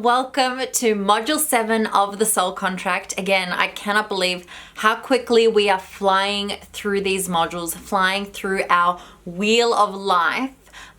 welcome to Module 7 of the Soul Contract. Again, I cannot believe how quickly we are flying through these modules, flying through our wheel of life.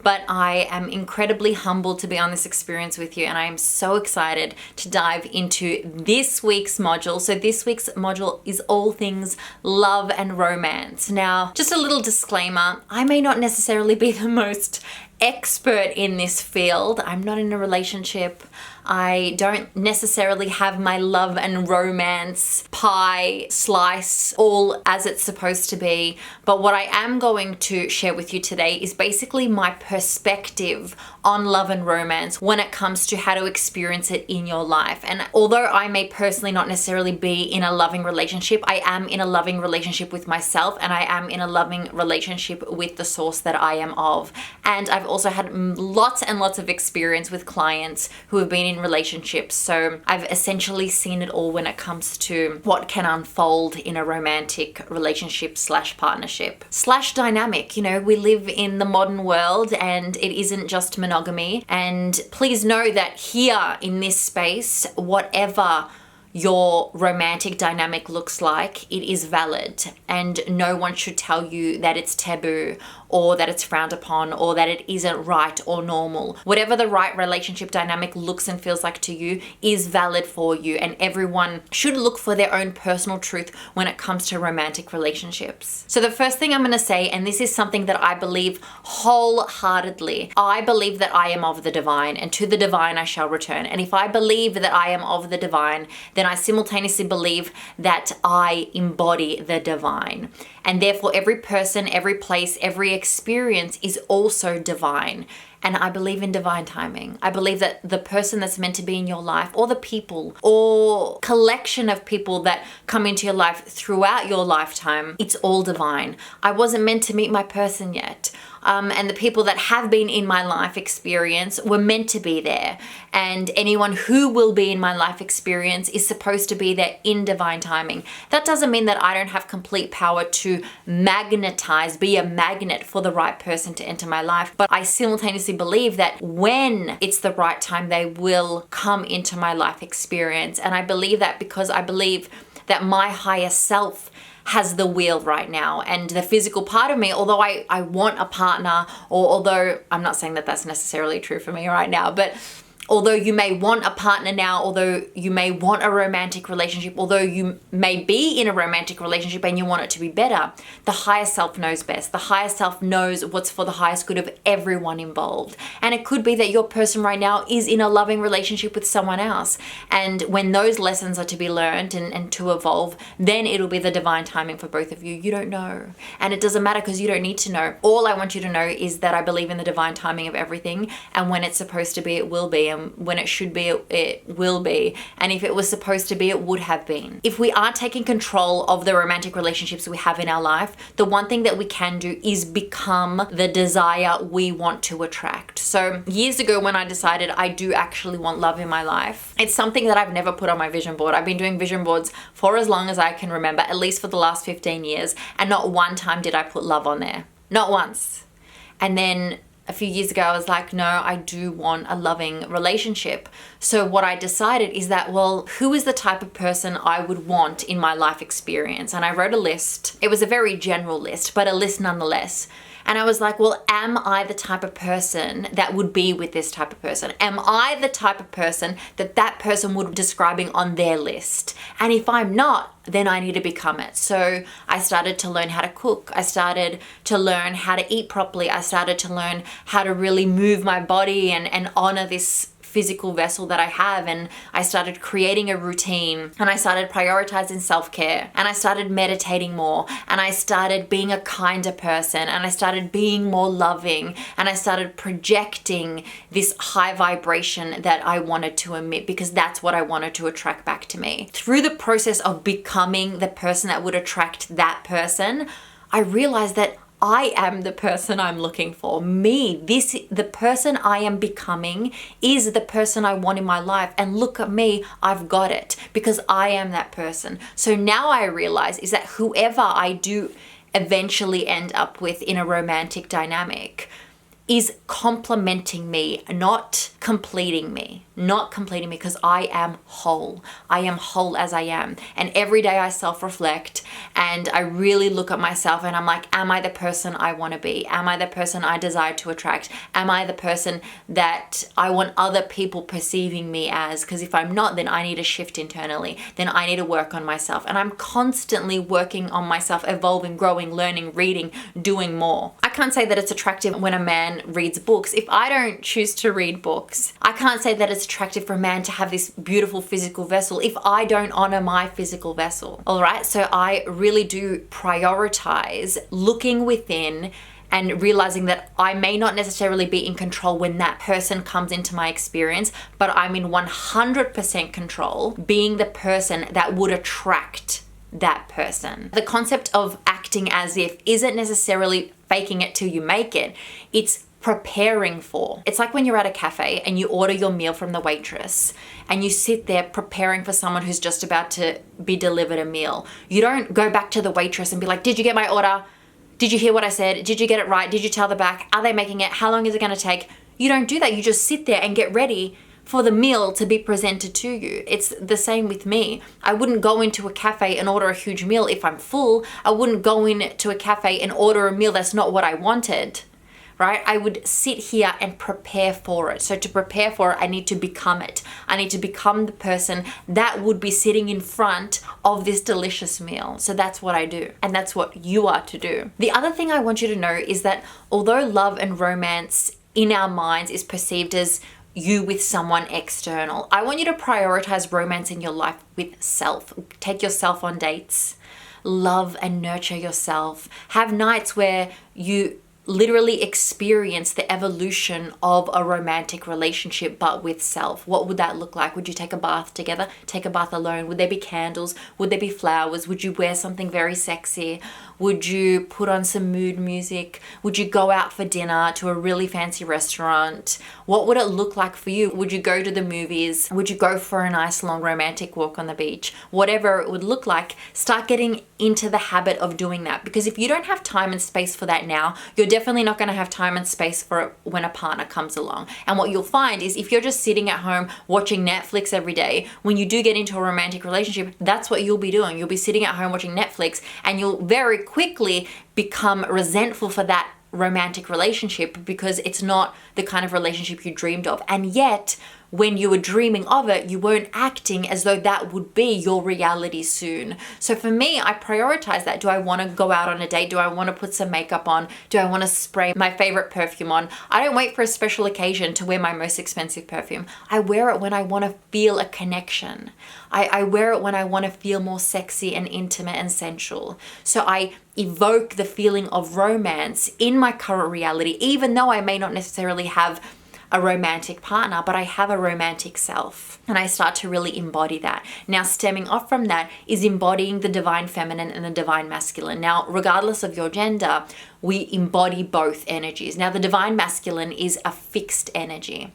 But I am incredibly humbled to be on this experience with you, and I am so excited to dive into this week's module. So this week's module is all things love and romance. Now, just a little disclaimer, I may not necessarily be the most expert in this field. I'm not in a relationship. I don't necessarily have my love and romance pie slice all as it's supposed to be. But what I am going to share with you today is basically my perspective on love and romance when it comes to how to experience it in your life. And although I may personally not necessarily be in a loving relationship, I am in a loving relationship with myself, and I am in a loving relationship with the source that I am of. And I've also had lots and lots of experience with clients who have been in relationships. So I've essentially seen it all when it comes to what can unfold in a romantic relationship / partnership / dynamic. You know, we live in the modern world and it isn't just monogamy. And please know that here in this space, whatever your romantic dynamic looks like, it is valid, and no one should tell you that it's taboo or that it's frowned upon or that it isn't right or normal. Whatever the right relationship dynamic looks and feels like to you is valid for you, and everyone should look for their own personal truth when it comes to romantic relationships. So the first thing I'm going to say, and this is something that I believe wholeheartedly, I believe that I am of the divine, and to the divine I shall return. And if I believe that I am of the divine, then I simultaneously believe that I embody the divine. And therefore every person, every place, every experience is also divine. And I believe in divine timing. I believe that the person that's meant to be in your life, or the people or collection of people that come into your life throughout your lifetime, it's all divine. I wasn't meant to meet my person yet. And the people that have been in my life experience were meant to be there. And anyone who will be in my life experience is supposed to be there in divine timing. That doesn't mean that I don't have complete power to magnetize, be a magnet for the right person to enter my life. But I simultaneously believe that when it's the right time, they will come into my life experience. And I believe that because I believe that my higher self has the wheel right now, and the physical part of me, although I want a partner, or although I'm not saying that that's necessarily true for me right now, but although you may want a partner now, although you may want a romantic relationship, although you may be in a romantic relationship and you want it to be better, the higher self knows best. The higher self knows what's for the highest good of everyone involved. And it could be that your person right now is in a loving relationship with someone else. And when those lessons are to be learned and to evolve, then it'll be the divine timing for both of you. You don't know. And it doesn't matter because you don't need to know. All I want you to know is that I believe in the divine timing of everything. And when it's supposed to be, it will be. When it should be, it will be. And if it was supposed to be, it would have been. If we are taking control of the romantic relationships we have in our life, the one thing that we can do is become the desire we want to attract. So years ago when I decided I do actually want love in my life, it's something that I've never put on my vision board. I've been doing vision boards for as long as I can remember, at least for the last 15 years. And not one time did I put love on there. Not once. And then a few years ago, I was like, no, I do want a loving relationship. So what I decided is that, well, who is the type of person I would want in my life experience? And I wrote a list. It was a very general list, but a list nonetheless. And I was like, well, am I the type of person that would be with this type of person? Am I the type of person that that person would be describing on their list? And if I'm not, then I need to become it. So I started to learn how to cook. I started to learn how to eat properly. I started to learn how to really move my body and honor this physical vessel that I have. And I started creating a routine, and I started prioritizing self-care, and I started meditating more, and I started being a kinder person, and I started being more loving, and I started projecting this high vibration that I wanted to emit, because that's what I wanted to attract back to me. Through the process of becoming the person that would attract that person, I realized that I am the person I'm looking for. The person I am becoming is the person I want in my life. And look at me, I've got it because I am that person. So now I realize is that whoever I do eventually end up with in a romantic dynamic, is complementing me, not completing me. Not completing me, because I am whole. I am whole as I am. And every day I self-reflect and I really look at myself and I'm like, am I the person I want to be? Am I the person I desire to attract? Am I the person that I want other people perceiving me as? Because if I'm not, then I need to shift internally. Then I need to work on myself. And I'm constantly working on myself, evolving, growing, learning, reading, doing more. I can't say that it's attractive when a man reads books if I don't choose to read books. I can't say that it's attractive for a man to have this beautiful physical vessel if I don't honor my physical vessel. All right, so I really do prioritize looking within and realizing that I may not necessarily be in control when that person comes into my experience, but I'm in 100% control being the person that would attract that person. The concept of acting as if isn't necessarily faking it till you make it. It's preparing for. It's like when you're at a cafe and you order your meal from the waitress and you sit there preparing for someone who's just about to be delivered a meal. You don't go back to the waitress and be like, did you get my order? Did you hear what I said? Did you get it right? Did you tell the back? Are they making it? How long is it going to take? You don't do that. You just sit there and get ready for the meal to be presented to you. It's the same with me. I wouldn't go into a cafe and order a huge meal if I'm full. I wouldn't go into a cafe and order a meal that's not what I wanted. Right? I would sit here and prepare for it. So to prepare for it, I need to become it. I need to become the person that would be sitting in front of this delicious meal. So that's what I do. And that's what you are to do. The other thing I want you to know is that although love and romance in our minds is perceived as you with someone external, I want you to prioritize romance in your life with self. Take yourself on dates. Love and nurture yourself. Have nights where you literally experience the evolution of a romantic relationship, but with self. What would that look like? Would you take a bath together? Take a bath alone? Would there be candles? Would there be flowers? Would you wear something very sexy? Would you put on some mood music? Would you go out for dinner to a really fancy restaurant? What would it look like for you? Would you go to the movies? Would you go for a nice long romantic walk on the beach? Whatever it would look like, start getting into the habit of doing that. Because if you don't have time and space for that now, you're definitely not going to have time and space for it when a partner comes along. And what you'll find is if you're just sitting at home watching Netflix every day, when you do get into a romantic relationship, that's what you'll be doing. You'll be sitting at home watching Netflix and you'll very quickly become resentful for that romantic relationship because it's not the kind of relationship you dreamed of. And yet, when you were dreaming of it, you weren't acting as though that would be your reality soon. So for me, I prioritize that. Do I want to go out on a date? Do I want to put some makeup on? Do I want to spray my favorite perfume on? I don't wait for a special occasion to wear my most expensive perfume. I wear it when I want to feel a connection. I wear it when I want to feel more sexy and intimate and sensual. So I evoke the feeling of romance in my current reality, even though I may not necessarily have a romantic partner, but I have a romantic self. And I start to really embody that. Now, stemming off from that is embodying the divine feminine and the divine masculine. Now, regardless of your gender, we embody both energies. Now, the divine masculine is a fixed energy.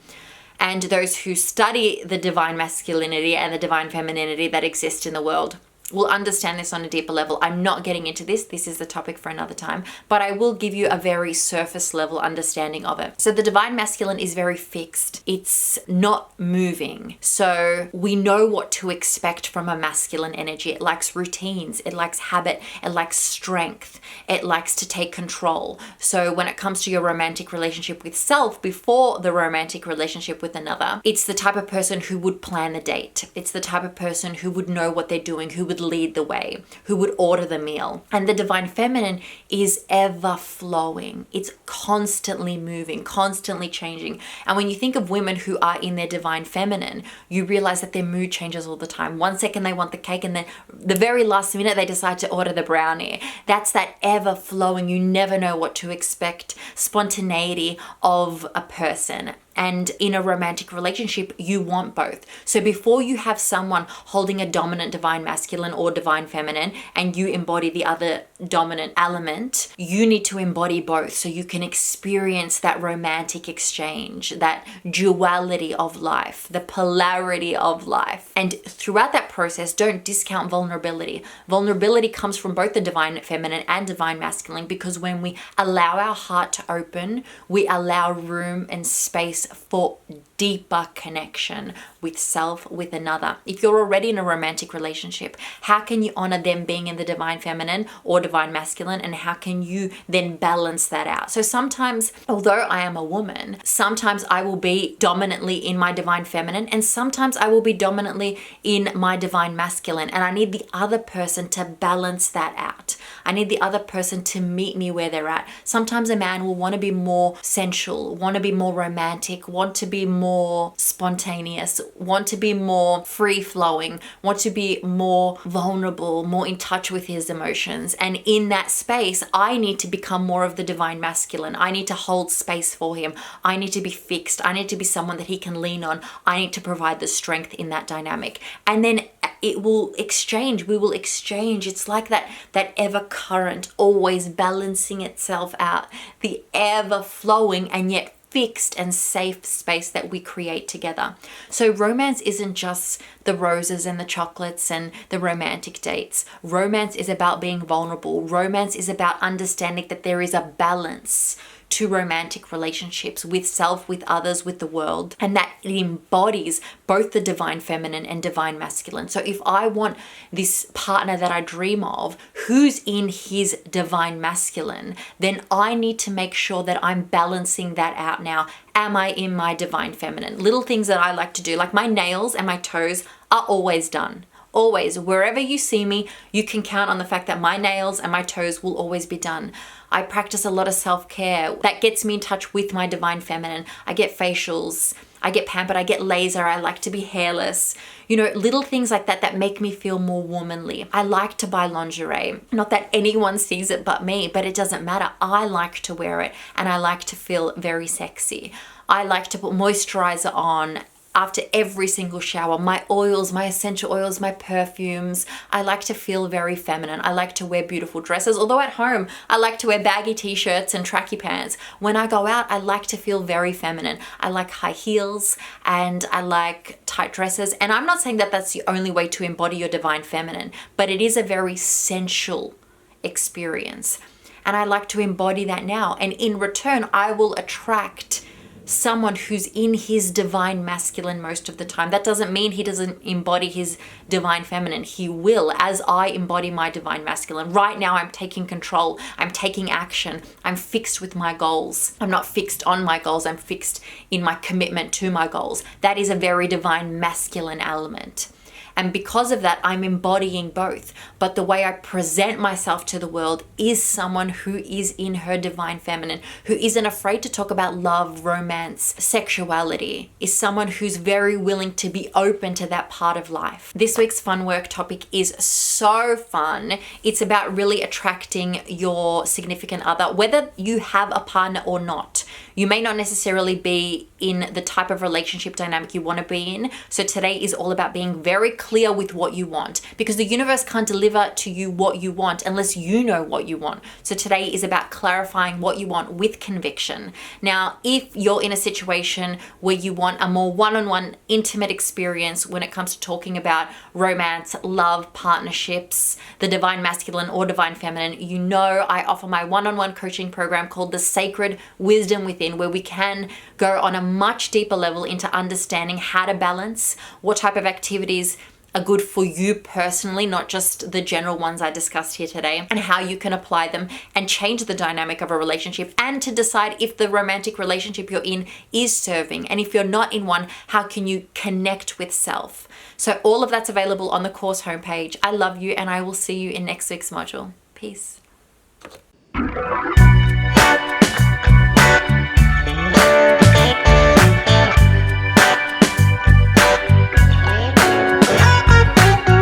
And those who study the divine masculinity and the divine femininity that exist in the world will understand this on a deeper level. I'm not getting into this. This is the topic for another time, but I will give you a very surface level understanding of it. So the divine masculine is very fixed. It's not moving. So we know what to expect from a masculine energy. It likes routines. It likes habit. It likes strength. It likes to take control. So when it comes to your romantic relationship with self before the romantic relationship with another, it's the type of person who would plan the date. It's the type of person who would know what they're doing, who would lead the way, who would order the meal. And the divine feminine is ever flowing. It's constantly moving, constantly changing. And when you think of women who are in their divine feminine, you realize that their mood changes all the time. One second they want the cake and then the very last minute they decide to order the brownie. That's that ever flowing, you never know what to expect, spontaneity of a person. And in a romantic relationship, you want both. So before you have someone holding a dominant divine masculine or divine feminine and you embody the other dominant element, you need to embody both so you can experience that romantic exchange, that duality of life, the polarity of life. And throughout that process, don't discount vulnerability. Vulnerability comes from both the divine feminine and divine masculine, because when we allow our heart to open, we allow room and space for deeper connection with self, with another. If you're already in a romantic relationship, how can you honor them being in the divine feminine or divine masculine, and how can you then balance that out? So sometimes, although I am a woman, sometimes I will be dominantly in my divine feminine and sometimes I will be dominantly in my divine masculine, and I need the other person to balance that out. I need the other person to meet me where they're at. Sometimes a man will want to be more sensual, want to be more romantic, want to be more spontaneous, want to be more free-flowing, want to be more vulnerable, more in touch with his emotions. And in that space, I need to become more of the divine masculine. I need to hold space for him. I need to be fixed. I need to be someone that he can lean on. I need to provide the strength in that dynamic. And then it will exchange. We will exchange. It's like that ever current, always balancing itself out, the ever flowing and yet fixed and safe space that we create together. So romance isn't just the roses and the chocolates and the romantic dates. Romance is about being vulnerable. Romance is about understanding that there is a balance to romantic relationships with self, with others, with the world, and that it embodies both the divine feminine and divine masculine. So if I want this partner that I dream of who's in his divine masculine, then I need to make sure that I'm balancing that out now. Am I in my divine feminine? Little things that I like to do, like my nails and my toes, are always done. Always, wherever you see me, you can count on the fact that my nails and my toes will always be done. I practice a lot of self-care that gets me in touch with my divine feminine. I get facials, I get pampered, I get laser, I like to be hairless. You know, little things like that make me feel more womanly. I like to buy lingerie. Not that anyone sees it but me, but it doesn't matter. I like to wear it and I like to feel very sexy. I like to put moisturizer on after every single shower, my oils, my essential oils, my perfumes. I like to feel very feminine. I like to wear beautiful dresses. Although at home, I like to wear baggy t-shirts and tracky pants. When I go out, I like to feel very feminine. I like high heels and I like tight dresses. And I'm not saying that that's the only way to embody your divine feminine, but it is a very sensual experience. And I like to embody that now. And in return, I will attract someone who's in his divine masculine most of the time. That doesn't mean he doesn't embody his divine feminine. He will, as I embody my divine masculine. Right now, I'm taking control. I'm taking action. I'm fixed with my goals. I'm not fixed on my goals. I'm fixed in my commitment to my goals. That is a very divine masculine element. And because of that, I'm embodying both. But the way I present myself to the world is someone who is in her divine feminine, who isn't afraid to talk about love, romance, sexuality, is someone who's very willing to be open to that part of life. This week's fun work topic is so fun. It's about really attracting your significant other, whether you have a partner or not. You may not necessarily be in the type of relationship dynamic you want to be in. So today is all about being very clear with what you want, because the universe can't deliver to you what you want unless you know what you want. So today is about clarifying what you want with conviction. Now, if you're in a situation where you want a more one-on-one intimate experience when it comes to talking about romance, love, partnerships, the divine masculine or divine feminine, you know I offer my one-on-one coaching program called the Sacred Wisdom Within, where we can go on a much deeper level into understanding how to balance, what type of activities are good for you personally, not just the general ones I discussed here today, and how you can apply them and change the dynamic of a relationship, and to decide if the romantic relationship you're in is serving. And if you're not in one, how can you connect with self? So all of that's available on the course homepage. I love you, and I will see you in next week's module. Peace.